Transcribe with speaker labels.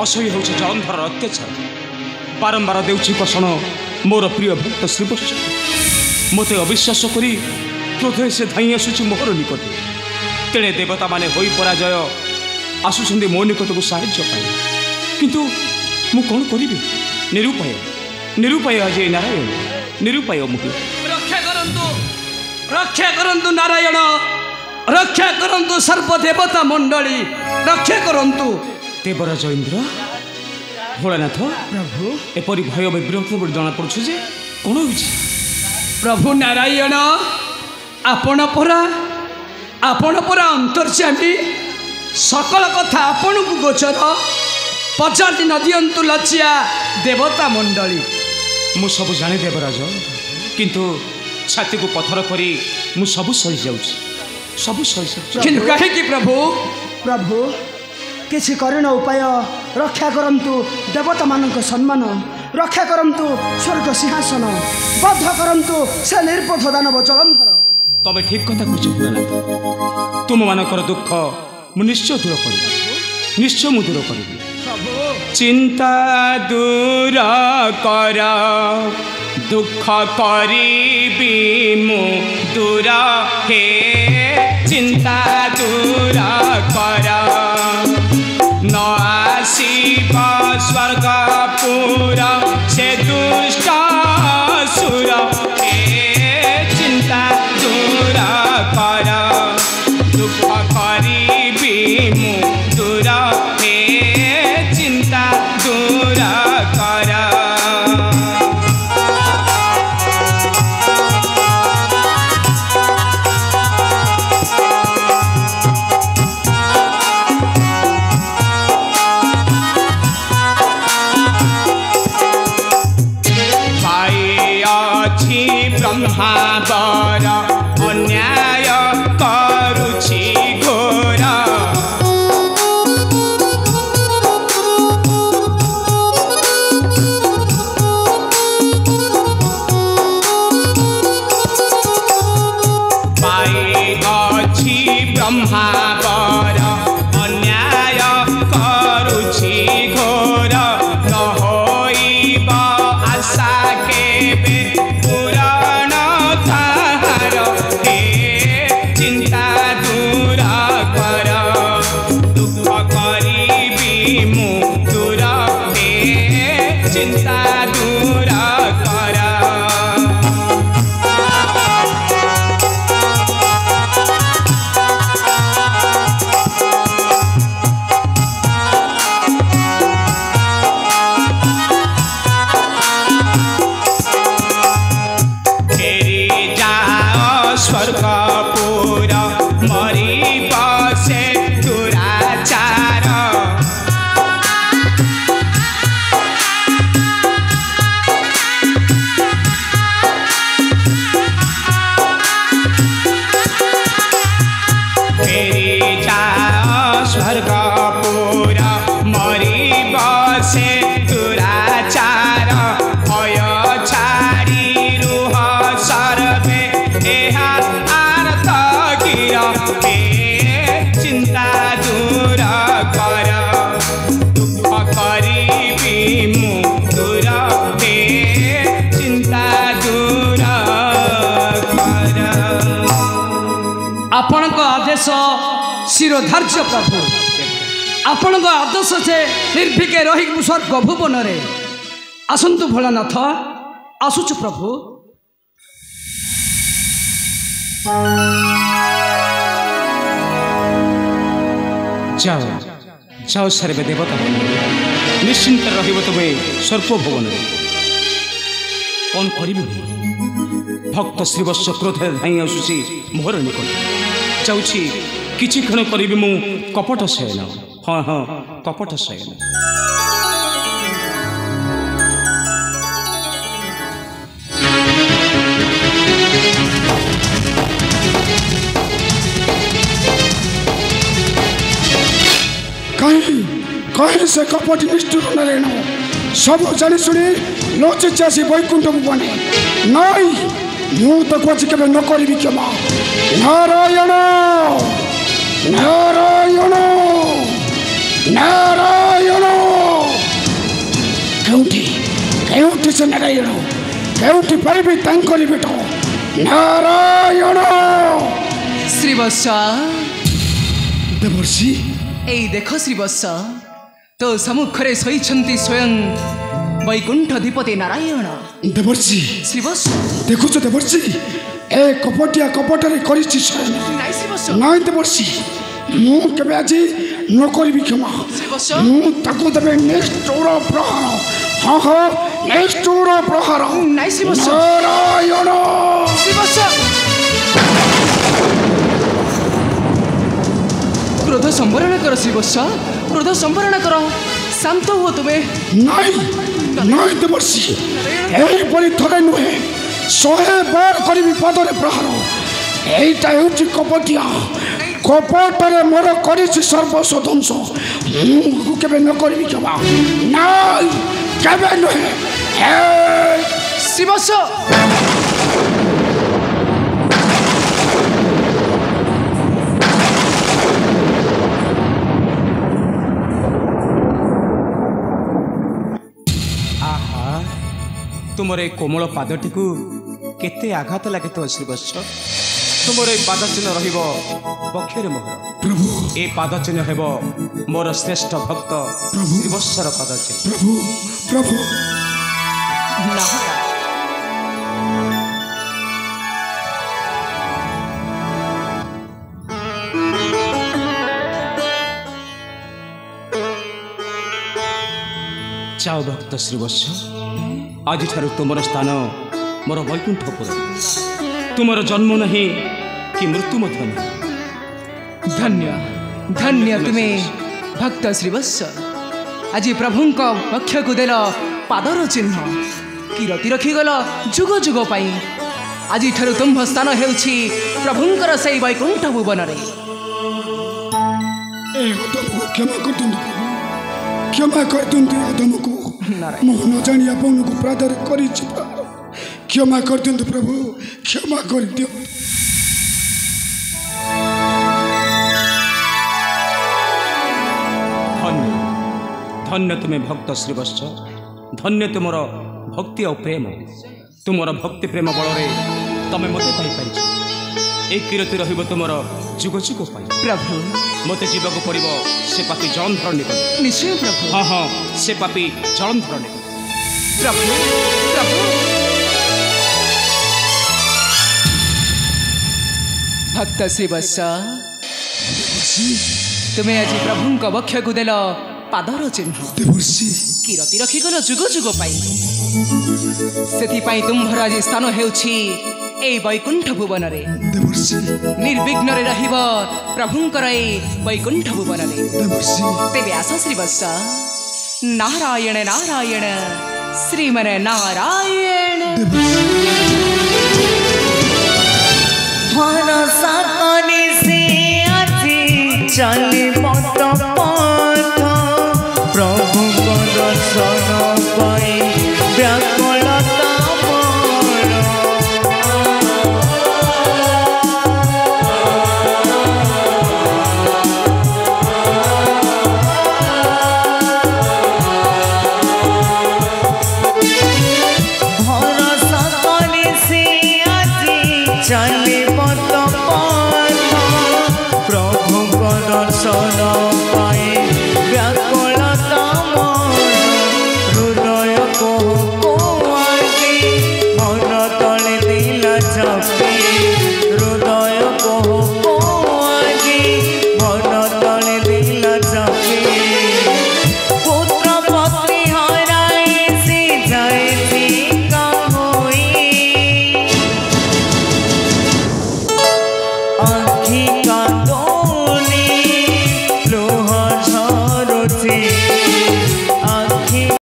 Speaker 1: असह्य हूँ जलंधर अत्याचार बारंबार देउछि कषण मोर प्रिय भक्त श्रीवत्स मते अविश्वास करी क्रोधे से धाई आसुछि मोहर निकट तेणे देवता माने होई पराजय आसुछन्ति मो निकट को साहाय्य पाई किंतु मु कौन करिबि निरुपाय निरुपाय अजय नारायण निरुपाय मुहि
Speaker 2: रक्षा करंतु नारायण रक्षा करंतु सर्वदेवता मंडली रक्षा करंतु
Speaker 1: देवराज इंद्र भोलानाथ
Speaker 2: प्रभु
Speaker 1: एपरी भय विब्रत जना पड़छ जे कौन हो
Speaker 2: प्रभु नारायण आपण परा अंतर्यामी सकल कथा आपण को गोचर पचारि न दियंतु लज्जा देवता मंडली
Speaker 1: मु सब जाने देवराज किंतु छाती को पथर करी मु सब सही जाउछि सब सही
Speaker 2: किंतु कहे कि प्रभु
Speaker 3: प्रभु किसी करण उपाय रक्षा करंतु देवता मानक सम्मान रक्षा करंतु स्वर्ग सिंहासन बद्ध करंतु से निर्बोध दानव जलंधर
Speaker 1: तबे ठीक कथा कहछ भोलानाथ तुम मानकर दुख मु निश्चय दूर करिबि निश्चय मु दूर करिबि चिंता दूर कर दुख करिबि मु दूर हे चिंता दूर कर न आसीब स्वर्गपुर से दुष्ट सुर हे चिंता दूर कर दुख करिबि मु दूर हे चिंता दूर कर ब्रह्मावर अन्याय करुछि घोर पाई अछि ब्रह्मावर अन्याय करुछि घोर न होइब आशा केबे चिंता दूर कर दुख करिबि मु दूर हे चिंता दूर कर फेरी जाओ स्वर्गपुर मरी बसे दुराचार फेरी जाओ स्वर्गपुर मरी बसे दुराचार भय छाड़ी रुह सर्वे एहा आर्त गिर चिंता दूर कर दुख करिबि मु दूर हे चिंता दूर कर
Speaker 2: आपण आदेश शिरोधार्य प्रभु आपण आदेश से निर्भीके रही स्वर्ग भुवन रे आसंतु भोलानाथ आसुच प्रभु
Speaker 1: जाओ जाओ सर्वे देवता निश्चिंत रहिब तबे सर्प भवन कौन करिबि भक्त श्रीवत्स क्रोध धाई आसुछि मोहर निकट जाउछि किछि क्षण करिबि मु कपट शयन हाँ हाँ कपट शयन
Speaker 4: कहीं से कपट निष्ठुर नारायण सब जानी शुणी लचे चासी वैकुंठ बने नाई मु तो कची के न करी क्षमा नारायण नारायण नारायण ସେ ନାରାୟଣ କେଉଁଠି ପାଇବି ତାଙ୍କରି ବେଟ ନାରାୟଣ
Speaker 2: ଶ୍ରୀବତ୍ସ
Speaker 4: ଦେବର୍ଷି
Speaker 2: ଏଇ ଦେଖ ଶ୍ରୀବତ୍ସ ତୋ ସମ୍ମୁଖରେ ଶୋଇଛନ୍ତି ସ୍ୱୟଂ ବୈକୁଣ୍ଠଧିପତି ନାରାୟଣ।
Speaker 4: ଦେବର୍ଷି
Speaker 2: ଶ୍ରୀବତ୍ସ
Speaker 4: ଦେଖୁଛ ଦେବର୍ଷି ଏ କପଟିଆ କପଟରେ କରିଛି ଶୟନ
Speaker 2: ନାଇଁ ଶ୍ରୀବତ୍ସ
Speaker 4: ନାଇଁ ଦେବର୍ଷି ମୁଁ କେବେ ଆଜି ନ କରିବି କ୍ଷମା
Speaker 2: ଶ୍ରୀବତ୍ସ
Speaker 4: ମୁଁ ତାକୁ ଦେବେ ନିଷ୍ଠୁର ପ୍ରହାର ହଁ ହଁ ନିଷ୍ଠୁର ପ୍ରହାର
Speaker 2: ନାଇଁ ଶ୍ରୀବତ୍ସ
Speaker 4: ନାରାୟଣ
Speaker 2: ଶ୍ରୀବତ୍ସ କ୍ରୋଧ ସମ୍ବରଣ କର ଶ୍ରୀବତ୍ସ କ୍ରୋଧ ସମ୍ବରଣ କର ଶାନ୍ତ ହୁଅ ତୁମେ।
Speaker 4: ନାଇଁ ନାଇଁ ଦେବର୍ଷି ଏହିପରି ଥରେ ନୁହେଁ 100 ବାର କରିବି ପଦରେ ପ୍ରହାର ଏଇଟା ହେଉଛି କପଟିଆ କପଟରେ ମୋର କରିଛି ସର୍ବସ୍ୱ ଧ୍ୱଂସ ମୁଁ କେବେ ନ କରିବି କ୍ଷମା ନାଇଁ କେବେ ନୁହେଁ
Speaker 2: ଶ୍ରୀବତ୍ସ
Speaker 1: ତୁମର ଏ କୋମଳ ପାଦଟିକୁ କେତେ ଆଘାତ ଲାଗେ ତ ଶ୍ରୀବତ୍ସ ତୁମର ଏ ପାଦ ଚିହ୍ନ ରହିବ ବକ୍ଷରେ ମୋହର
Speaker 4: ପ୍ରଭୁ
Speaker 1: ଏ ପାଦ ଚିହ୍ନ ହେବ ମୋର ଶ୍ରେଷ୍ଠ ଭକ୍ତ ଶ୍ରୀବତ୍ସର ପାଦ ଚିହ୍ନ
Speaker 4: ପ୍ରଭୁ ପ୍ରଭୁ
Speaker 1: ଯାଅ ଭକ୍ତ ଶ୍ରୀବତ୍ସ ଆଜିଠାରୁ ତୁମର ସ୍ଥାନ ମୋର ବୈକୁଣ୍ଠପୁର ତୁମର ଜନ୍ମ ନାହିଁ କି ମୃତ୍ୟୁ ମଧ୍ୟ ନାହିଁ।
Speaker 2: ଧନ୍ୟ ଧନ୍ୟ ତୁମେ ଭକ୍ତ ଶ୍ରୀବତ୍ସ ଆଜି ପ୍ରଭୁଙ୍କ ପକ୍ଷକୁ ଦେଲ ପାଦର ଚିହ୍ନ କିରତି ରଖିଗଲ ଯୁଗ ଯୁଗ ପାଇଁ ଆଜିଠାରୁ ତୁମ୍ଭ ସ୍ଥାନ ହେଉଛି ପ୍ରଭୁଙ୍କର ସେଇ ବୈକୁଣ୍ଠ ଭୁବନରେ।
Speaker 4: ଏ ଅଧମକୁ କ୍ଷମା କରିଦିଅନ୍ତୁ ପ୍ରଭୁ କ୍ଷମା କରିଦିଅନ୍ତୁ ଅଧମକୁ ମୁଁ ନ ଜାଣି ଆପଣଙ୍କୁ ପ୍ରାଧାର କରିଛି କ୍ଷମା କରିଦିଅନ୍ତୁ ପ୍ରଭୁ କ୍ଷମା କରିଦିଅନ୍ତୁ।
Speaker 1: ଧନ୍ୟ ଧନ୍ୟ ତୁମେ ଭକ୍ତ ଶ୍ରୀବତ୍ସ ଧନ୍ୟ ତୁମର ଭକ୍ତି ଆଉ ପ୍ରେମ ତୁମର ଭକ୍ତି ପ୍ରେମ ବଳରେ ତମେ ମୋତେ ପାଇପାରିଛ ଏ କୀର୍ତ୍ତି ରହିବ ତୁମର ଯୁଗ ଯୁଗ ପାଇଁ।
Speaker 2: ପ୍ରଭୁ
Speaker 1: ମୋତେ ଯିବାକୁ ପଡ଼ିବ ସେ ପାପୀ ଜଳନ୍ଧର ନିକଟ
Speaker 2: ନିଶ୍ଚୟ ପ୍ରଭୁ
Speaker 1: ହଁ ହଁ ସେ ପାପୀ ଜଳନ୍ଧର ନିକଟ
Speaker 2: ପ୍ରଭୁ ପ୍ରଭୁ ଭକ୍ତ ଶ୍ରୀବତ୍ସ ତୁମେ ଆଜି ପ୍ରଭୁଙ୍କ ବକ୍ଷକୁ ଦେଲ ପାଦର ଚିହ୍ନ
Speaker 4: ଦେବର୍ଷି
Speaker 2: କିରତି ରଖିଗଲ ଯୁଗ ଯୁଗ ପାଇଁ ସେଥିପାଇଁ ତୁମ୍ଭର ଆଜି ସ୍ଥାନ ହେଉଛି এই বৈকুণ্ঠ ভুবনরে
Speaker 4: দেবর্ষি
Speaker 2: নির্বিঘ্ନରେ ରହିବ ପ୍ରଭୁଙ୍କର এই ବୈକୁଣ୍ଠ ଭୁବନରେ।
Speaker 4: ଦେବର୍ଷି
Speaker 2: ତେବେ ଆସ ଶ୍ରୀବତ୍ସ ନାରାୟଣ ନାରାୟଣ ଶ୍ରୀମନ ନାରାୟଣ
Speaker 5: भरोसा कने से आजी चले